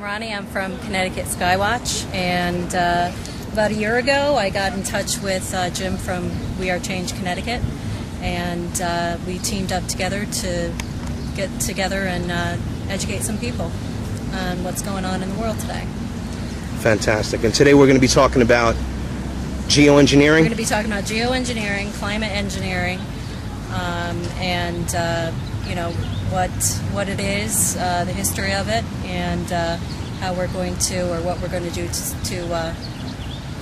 Ronnie. I'm from Connecticut Sky Watch, and about a year ago I got in touch with Jim from We Are Change Connecticut, and we teamed up together to get together and educate some people on what's going on in the world today. Fantastic. And today we're going to be talking about geoengineering? We're going to be talking about geoengineering, climate engineering, and you know, what it is, the history of it, and how we're going to, or what we're going to do to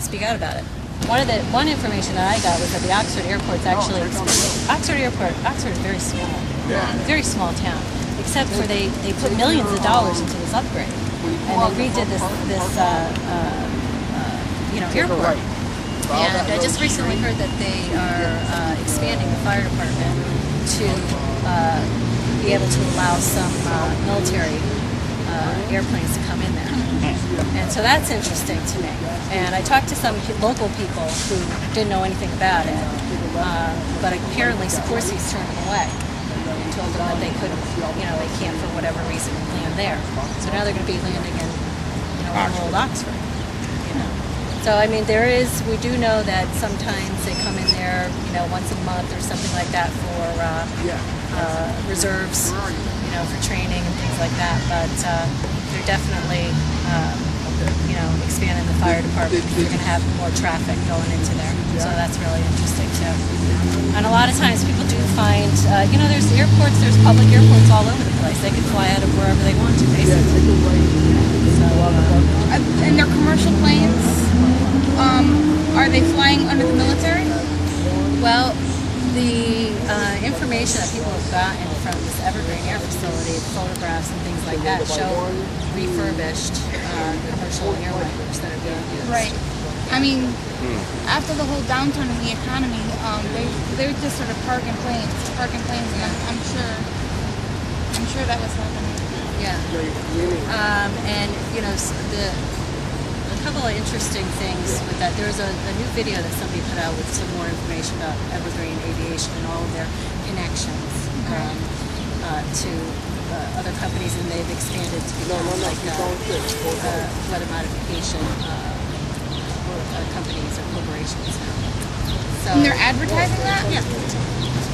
speak out about it. One information that I got was that the Oxford Airport's actually Oxford is very small, very small town. Except for they put millions of dollars into this upgrade, and they redid this airport. And I just recently heard that they are expanding the fire department to be able to allow some military airplanes to come in there. And so that's interesting to me. And I talked to some local people who didn't know anything about it, but apparently Sikorsky's turned them away and told them that they couldn't, they can't for whatever reason land there. So now they're going to be landing in, old Oxford. So, I mean, we do know that sometimes they come in there, once a month or something like that for reserves, for training and things like that. But they're definitely, expanding the fire department. They're going to have more traffic going into there. So that's really interesting, too. And a lot of times people do find, there's airports, there's public airports all over the place. They can fly out of wherever they want to, basically. So, and they're commercial planes. Are they flying under the military? Well, the information that people have gotten from this Evergreen Air Facility, photographs and things like that, show refurbished commercial airliners that are being used. Right. I mean, after the whole downturn in the economy, they just sort of parking planes, and I'm sure that was happening. Yeah. And a couple of interesting things with that. There's a new video that somebody put out with some more information about Evergreen Aviation and all of their connections to other companies, and they've expanded to become weather modification companies or corporations now. So, and they're advertising that? Yeah.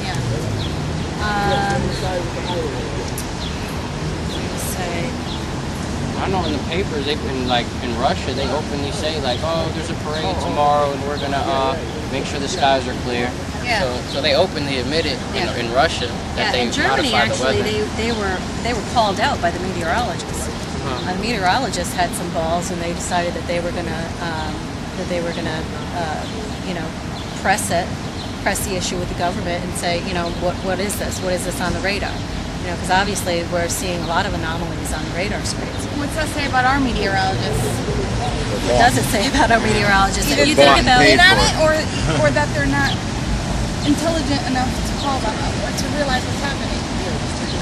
Yeah. I know in the papers, they've been in Russia, they openly say oh, there's a parade tomorrow and we're gonna make sure the skies are clear. Yeah. So they openly admit it in Russia that they in Germany modify the actually weather. they were called out by the meteorologists. The meteorologists had some balls, and they decided that they were gonna press the issue with the government and say, what is this? What is this on the radar? Because obviously we're seeing a lot of anomalies on the radar screens. What's that say about our meteorologists? What does it say about our meteorologists? Either You think about it on it, or that they're not intelligent enough to call them up or to realize what's happening.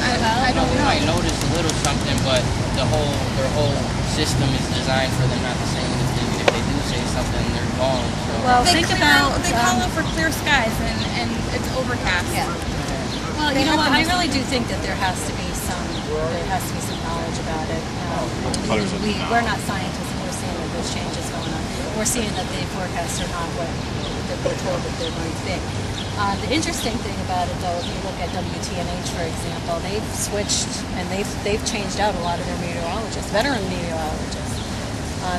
I don't know. They might notice a little something, but their whole system is designed for them not to say anything. If they do say something, they're gone. So. Well, They call um, up for clear skies and it's overcast. Yeah. Well, I really do think that there has to be some knowledge about it. We're not scientists, and we're seeing that there's changes going on. We're seeing that the forecasts are not what they're told that they're going to be. The interesting thing about it, though, if you look at WTNH, for example, they've switched and they've changed out a lot of their meteorologists, veteran meteorologists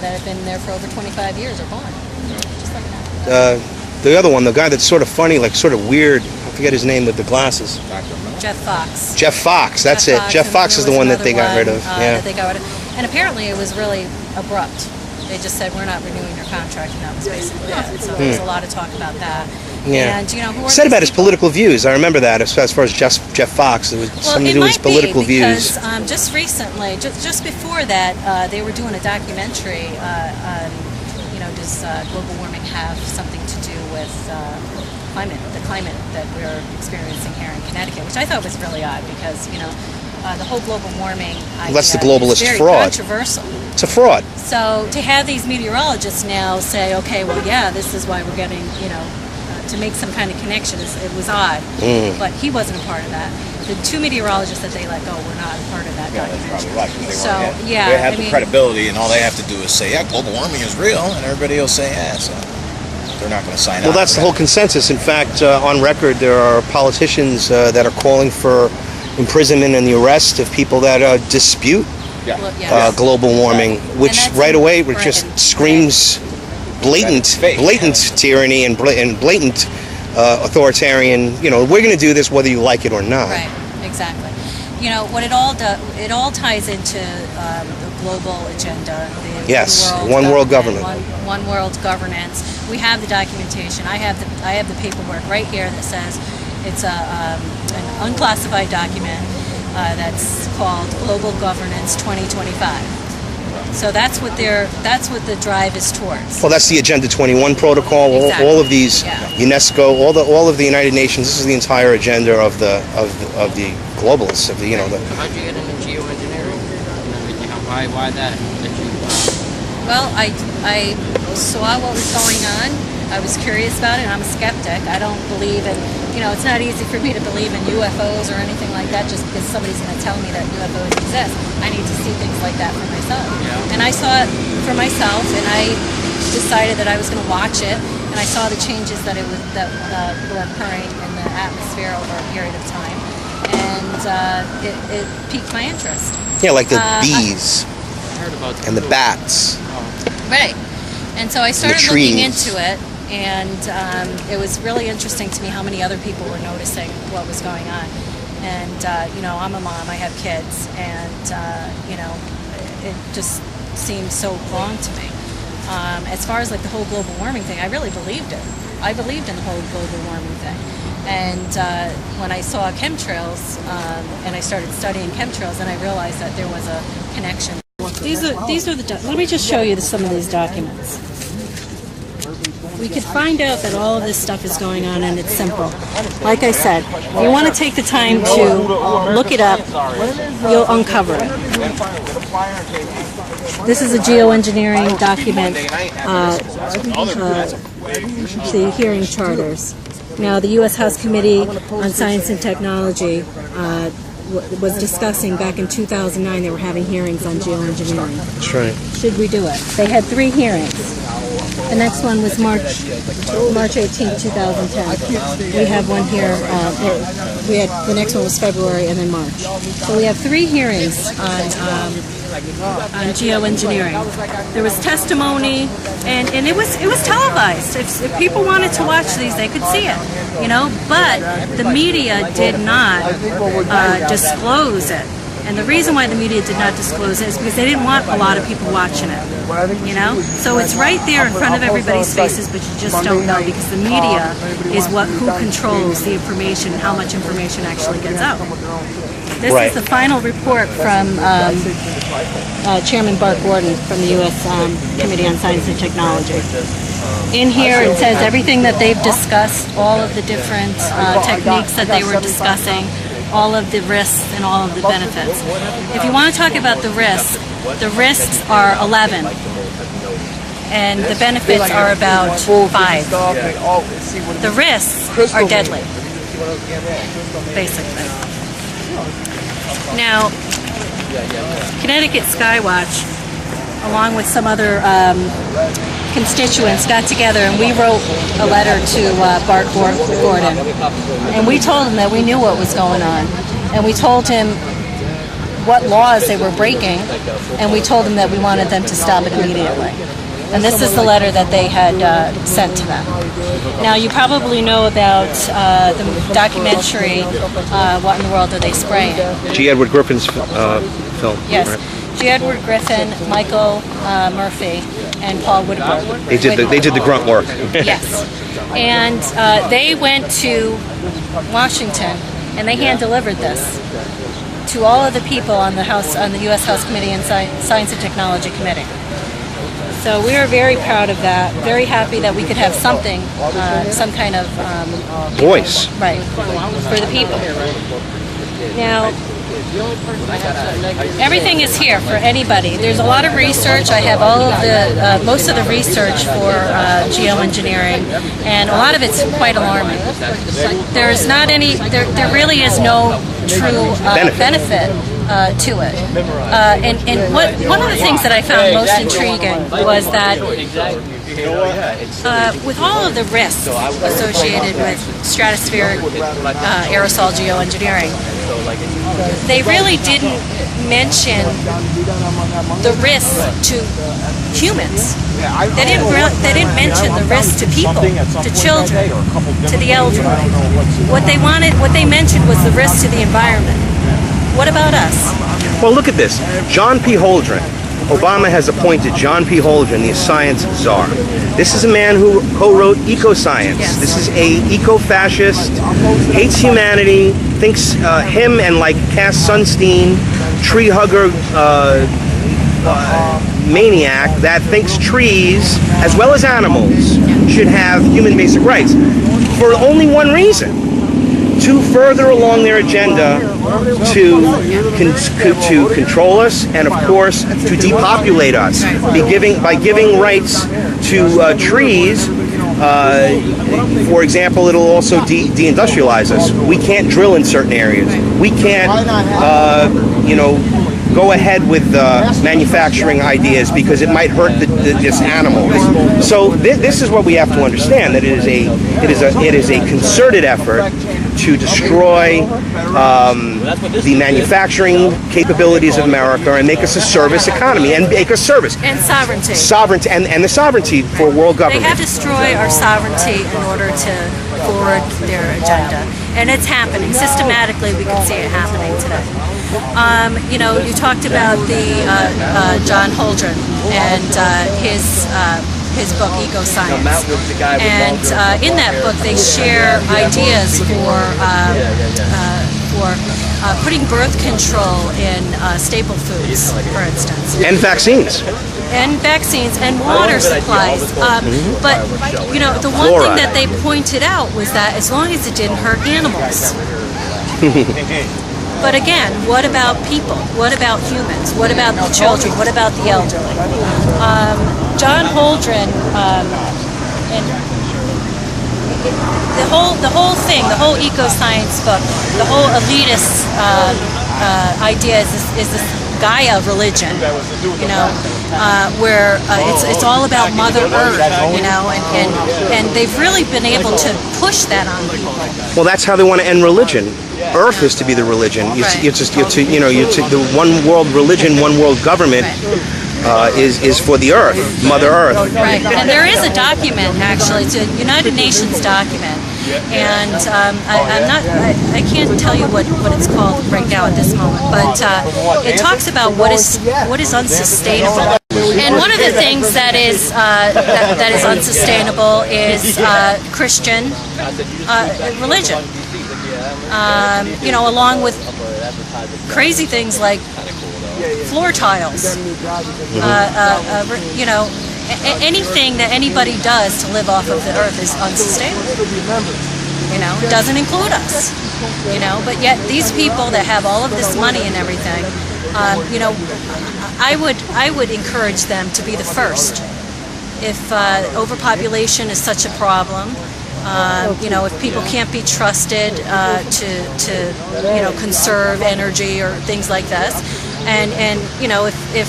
that have been there for over 25 years are gone, just like that. The other one, the guy that's sort of funny, sort of weird, I forget his name with the glasses. Jeff Fox. Jeff Fox, that's it. Jeff Fox is the one that they got rid of. That they got rid of. And apparently it was really abrupt. They just said, we're not renewing your contract, and that was basically it. So there was a lot of talk about that. Yeah. And, who are said about his people? political views. I remember that as far as Jeff Fox. It was something to do with his political views. Because just recently, just before that, they were doing a documentary on, does global warming have something to do with the climate that we're experiencing here in Connecticut, which I thought was really odd because, the whole global warming idea that's the globalist is very fraud. controversial. It's a fraud. So to have these meteorologists now say, okay, well, yeah, this is why we're getting, to make some kind of connection, it was odd. But he wasn't a part of that. the two meteorologists that they let go were not part of that Yeah, that's documentary. probably right. 'Cause they So, weren't- yeah, they have I the mean, credibility, and all they have to do is say, "Yeah, global warming is real," and everybody will say, "Yeah." So they're not going to sign up. Well, that's for the whole that. consensus. In fact, on record, there are politicians that are calling for imprisonment and the arrest of people that dispute Yeah. well, yeah. global warming, which that's right in away it just Britain. screams That's fake. blatant tyranny and blatant authoritarian. You know, we're going to do this whether you like it or not. Right, exactly. You know what it all it all ties into the global agenda. The Yes, one world government. one world governance. We have the documentation. I have the paperwork right here that says it's an unclassified document that's called Global Governance 2025. So that's what the drive is towards. Well, that's the Agenda 21 protocol. Exactly. All of these, Yeah. UNESCO, all of the United Nations. This is the entire agenda of the globalists. Of the, you know, the. How'd you get into geoengineering and everything? Why that you? Well, I saw what was going on. I was curious about it, and I'm a skeptic. I don't believe in, it's not easy for me to believe in UFOs or anything like that just because somebody's going to tell me that UFOs exist. I need to see things like that for myself. Yeah. And I saw it for myself, and I decided that I was going to watch it, and I saw the changes that were occurring in the atmosphere over a period of time, and it piqued my interest. Yeah, like the bees I heard about and the bats. Right. And so I started trees. looking into it, and it was really interesting to me how many other people were noticing what was going on. And, I'm a mom, I have kids, and, it just seemed so wrong to me. As far as like the whole global warming thing, I really believed it. I believed in the whole global warming thing. And when I saw chemtrails, and I started studying chemtrails, then I realized that there was a connection. These are let me just show you some of these documents. We could find out that all of this stuff is going on, and it's simple. Like I said, if you want to take the time to look it up, you'll uncover it. This is a geoengineering document, the hearing charters. Now, the U.S. House Committee on Science and Technology was discussing back in 2009, they were having hearings on geoengineering. That's right. Should we do it? They had 3 hearings. The next one was March 18, 2010. We have one here. The next one was February and then March. So we have 3 hearings on geoengineering. There was testimony, and it was televised. If people wanted to watch these, they could see it. But the media did not disclose it. And the reason why the media did not disclose it is because they didn't want a lot of people watching it. So it's right there in front of everybody's faces, but you just don't know because the media is who controls the information and how much information actually gets out. This is the final report from Chairman Bart Gordon from the U.S. Committee on Science and Technology. In here it says everything that they've discussed, all of the different techniques that they were discussing, all of the risks and all of the benefits. If you want to talk about the risks are 11, and the benefits are about 5. The risks are deadly, basically. Now, Connecticut Sky Watch, along with some other constituents, got together and we wrote a letter to Bart Gordon, and we told him that we knew what was going on, and we told him what laws they were breaking, and we told them that we wanted them to stop it immediately. And this is the letter that they had sent to them. Now, you probably know about the documentary, What in the World Are They Spraying? G. Edward Griffin's film. Yes. Right. G. Edward Griffin, Michael Murphy, and Paul Woodward. They did the grunt work. Yes. And they went to Washington, and they hand-delivered this to all of the people on the U.S. House Committee and Science and Technology Committee. So we are very proud of that, very happy that we could have something, some kind of Voice. right, for the people. Now, everything is here for anybody. There's a lot of research. I have all of the, most of the research for geoengineering, and a lot of it's quite alarming. There's not any, there really is no true benefit to it. And one of the things that I found most intriguing was that with all of the risks associated with stratospheric aerosol geoengineering, they really didn't mention the risk to humans. They didn't mention the risk to people, to children, to the elderly. What they mentioned was the risk to the environment. What about us? Well, look at this. John P. Holdren. Obama has appointed John P. Holdren the science czar. This is a man who co-wrote Eco-Science. Yes. This is a eco-fascist, hates humanity, thinks him and like Cass Sunstein, tree hugger maniac that thinks trees, as well as animals, should have human basic rights for only one reason: to further along their agenda to control us, and of course to depopulate us by giving rights to trees. For example, it'll also deindustrialize us. We can't drill in certain areas. We can't, go ahead with manufacturing ideas because it might hurt this animal. So this is what we have to understand: that it is a concerted effort to destroy the manufacturing capabilities of America and make us a service economy and make us service. And sovereignty. Sovereignty and the sovereignty for world government. They have destroyed our sovereignty in order to forward their agenda. And it's happening. Systematically, we can see it happening today. You talked about the John Holdren and his book Eco-Science, and in that book they share ideas for putting birth control in staple foods, for instance, And vaccines. and water supplies. But the one thing that they pointed out was that as long as it didn't hurt animals. But again, what about people? What about humans? What about the children? What about the elderly? John Holdren, and the whole thing, the whole eco-science book, the whole elitist idea is this Gaia religion, where it's all about Mother Earth, and they've really been able to push that on people. Well, that's how they want to end religion. Earth is to be the religion. The one world religion, one world government is for the Earth, Mother Earth. Right, and there is a document actually. It's a United Nations document, and I can't tell you what it's called right now at this moment, but it talks about what is unsustainable. And one of the things that is unsustainable is Christian religion. Along with crazy things like floor tiles. Anything that anybody does to live off of the earth is unsustainable. It doesn't include us. But yet these people that have all of this money and everything, I would encourage them to be the first. If overpopulation is such a problem, if people can't be trusted to conserve energy or things like this, and if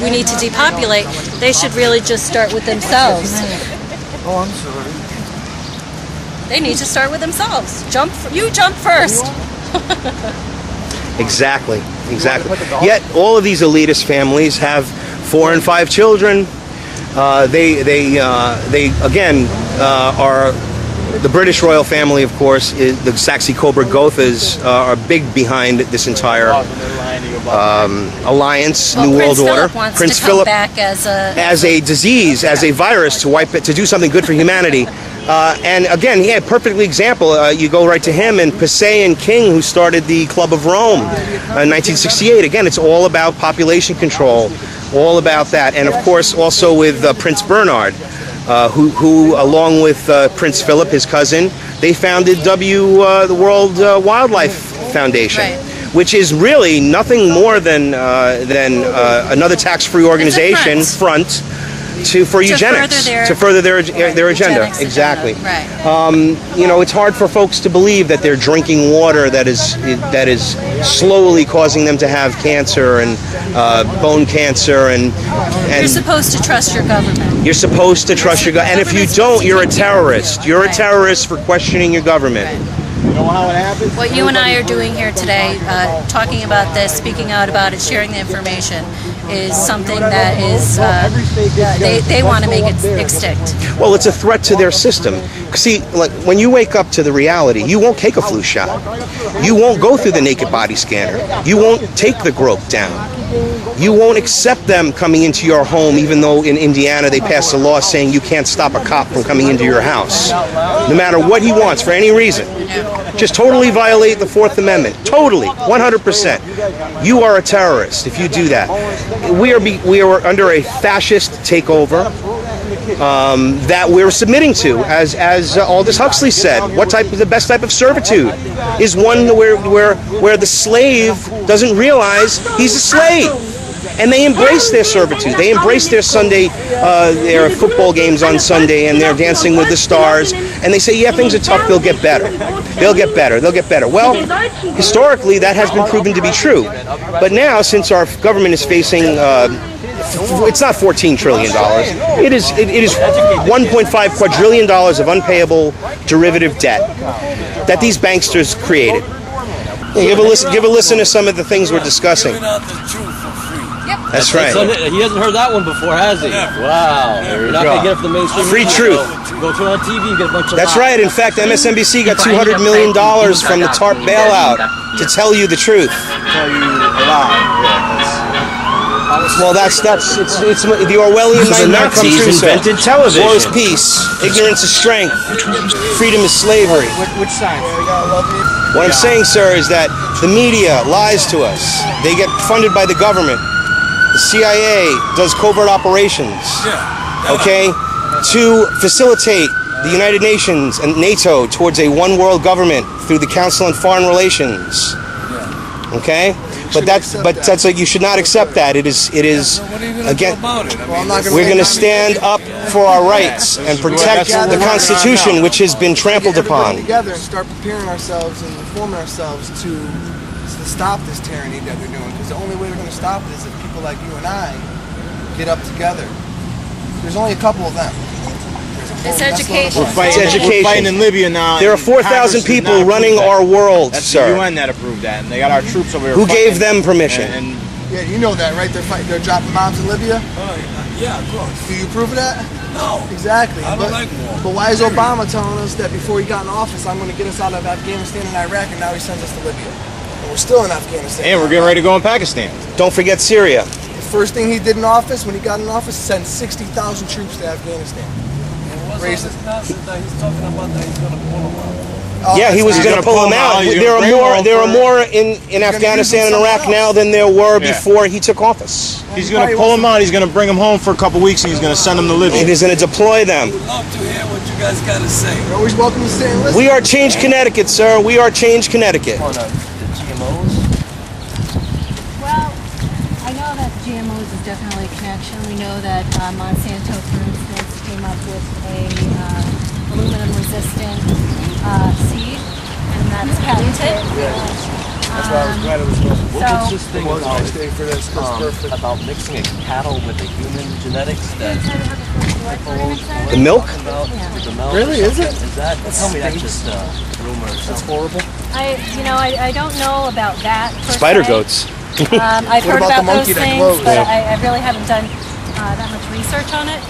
we need to depopulate, they should really just start with themselves. Oh, I'm sorry. They need to start with themselves. You jump first. Exactly. Yet all of these elitist families have 4 and 5 children. They are. The British royal family, of course, the Saxe Coburg Gothas are big behind this entire alliance, New World Order. Prince Philip wants to come back as a disease, as a virus, to wipe it, to do something good for humanity. And again, he had a perfect example. You go right to him and Passé and King, who started the Club of Rome in 1968. Again, it's all about population control, all about that. And of course, also with Prince Bernard. Who, along with Prince Philip, his cousin, they founded the World Wildlife Foundation, which is really nothing more than another tax-free organization front for eugenics, to further their agenda. Eugenics Exactly. Right. You know, it's hard for folks to believe that they're drinking water that is slowly causing them to have cancer and bone cancer, and You're supposed to trust your government. you're supposed to trust your government. And if you don't, you're a terrorist. You're a terrorist for questioning your government. You know how it happens? What you and I are doing here today, talking about this, speaking out about it, sharing the information, is something that is, they want to make it extinct. Well, it's a threat to their system. See, like when you wake up to the reality, you won't take a flu shot. You won't go through the naked body scanner. You won't take the grope down. You won't accept them coming into your home, even though in Indiana they passed a law saying you can't stop a cop from coming into your house, no matter what he wants, for any reason. Just totally violate the Fourth Amendment. Totally, 100%. You are a terrorist if you do that. We are under a fascist takeover that we're submitting to, as Aldous Huxley said. The best type of servitude is one where the slave doesn't realize he's a slave. And they embrace their servitude. They embrace their their football games on Sunday, and they're dancing with the stars. And they say, yeah, things are tough, they'll get better. They'll get better, they'll get better. Well, historically, that has been proven to be true. But now, since our government is facing, it's not $14 trillion. It is $1.5 quadrillion of unpayable derivative debt that these banksters created. Give a listen to some of the things we're discussing. That's right. He hasn't heard that one before, has he? Wow. You're not going to get it from the mainstream. Free media, truth. Go turn on TV and get a bunch of That's lies. right. In fact, MSNBC got $200 million from the TARP bailout to tell you the truth. Tell you a lie. Well, it's the Orwellian nightmare come true, sir. Invented television. War is peace. Ignorance is strength. Freedom is slavery. Which side? What I'm saying, sir, is that the media lies to us. They get funded by the government. The CIA does covert operations, okay, to facilitate the United Nations and NATO towards a one-world government through the Council on Foreign Relations, okay? But that's like, you should not accept that. It is again. We're going to stand up for our rights and protect the Constitution, which has been trampled upon. Together and start preparing ourselves and informing ourselves to stop this tyranny that they're doing. Because the only way they're going to stop it is if people like you and I get up together. There's only a couple of them. It's education. It's education. We're fighting in Libya now. There are 4,000 people running our world, That's sir. the UN that approved that, and they got our troops over here. Who gave them permission? Yeah, you know that, right? They're dropping bombs in Libya. Yeah, of course. Do you approve of that? No. Exactly. I don't like war. But why is Obama telling us that before he got in office, I'm going to get us out of Afghanistan and Iraq, and now he sends us to Libya? And we're still in Afghanistan. And we're getting ready to go in Pakistan. Don't forget Syria. The first thing he did in office, when he got in office, sent 60,000 troops to Afghanistan. What's all this nonsense that he's talking about that he's going to pull them out? Yeah, he was going to pull them out. There are more in Afghanistan and Iraq now than there were before he took office. He's going to pull them out. He's going to bring them home for a couple weeks, and he's going to send them to Libya. And he's going to deploy them. We'd love to hear what you guys got to say. You're always welcome to stay and listen. We are Change Connecticut, sir. We are Change Connecticut. The GMOs? Well, I know that GMOs is definitely a connection. We know that Monsanto, for instance, came up with a aluminum-resistant seed, and that's patented. That's why I was glad it was going. What's this thing about about mixing a cattle with a human genetics that The milk? the milk? Really? Is it? Is that? Tell me that's just rumor. That's horrible. I don't know about that. Per Spider se. goats. I've heard about the about monkey those that things, glows? but I really haven't done that much research on it.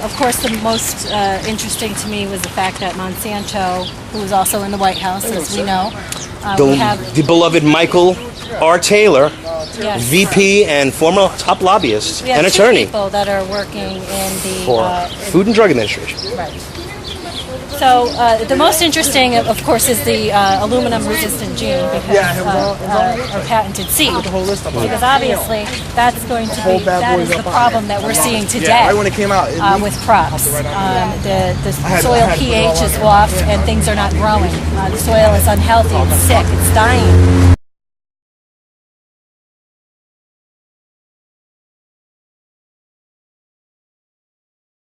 Of course, the most interesting to me was the fact that Monsanto, who was also in the White House, as we know, we have The beloved Michael R. Taylor, yes, VP and former top lobbyist we have and two attorney people that are working in the for Food and Drug Administration. right. So the most interesting, of course, is the aluminum-resistant gene because or patented seed. Because obviously, that's going to be that is the problem that we're seeing today Right when it came out. with crops. The soil pH is off, and things are not growing. The soil is unhealthy. It's sick. It's dying.